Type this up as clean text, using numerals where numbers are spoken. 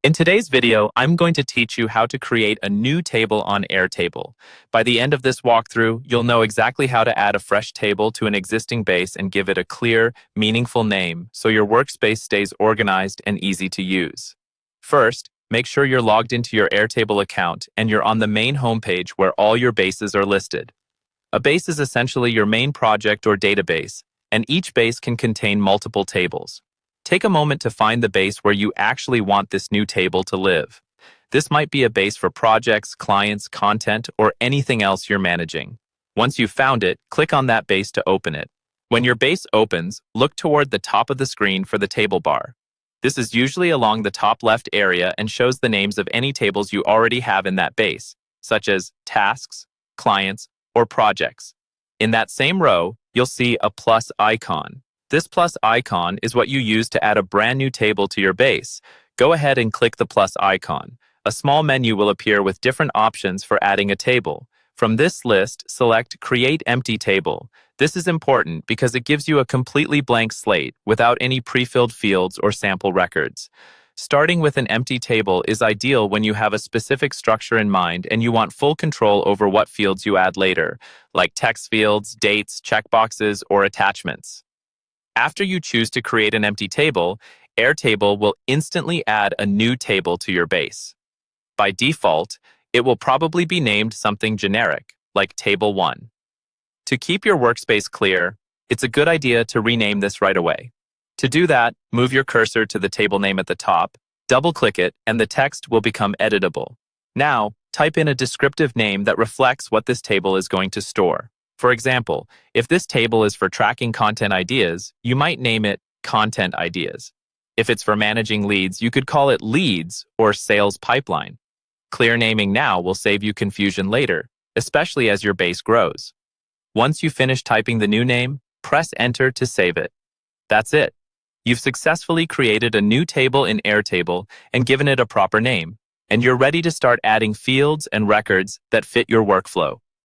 In today's video, I'm going to teach you how to create a new table on Airtable. By the end of this walkthrough, you'll know exactly how to add a fresh table to an existing base and give it a clear, meaningful name so your workspace stays organized and easy to use. First, make sure you're logged into your Airtable account and you're on the main homepage where all your bases are listed. A base is essentially your main project or database, and each base can contain multiple tables. Take a moment to find the base where you actually want this new table to live. This might be a base for projects, clients, content, or anything else you're managing. Once you've found it, click on that base to open it. When your base opens, look toward the top of the screen for the table bar. This is usually along the top left area and shows the names of any tables you already have in that base, such as tasks, clients, or projects. In that same row, you'll see a plus icon. This plus icon is what you use to add a brand new table to your base. Go ahead and click the plus icon. A small menu will appear with different options for adding a table. From this list, select Create Empty Table. This is important because it gives you a completely blank slate without any pre-filled fields or sample records. Starting with an empty table is ideal when you have a specific structure in mind and you want full control over what fields you add later, like text fields, dates, checkboxes, or attachments. After you choose to create an empty table, Airtable will instantly add a new table to your base. By default, it will probably be named something generic, like Table 1. To keep your workspace clear, it's a good idea to rename this right away. To do that, move your cursor to the table name at the top, double-click it, and the text will become editable. Now, type in a descriptive name that reflects what this table is going to store. For example, if this table is for tracking content ideas, you might name it Content Ideas. If it's for managing leads, you could call it Leads or Sales Pipeline. Clear naming now will save you confusion later, especially as your base grows. Once you finish typing the new name, press Enter to save it. That's it. You've successfully created a new table in Airtable and given it a proper name, and you're ready to start adding fields and records that fit your workflow.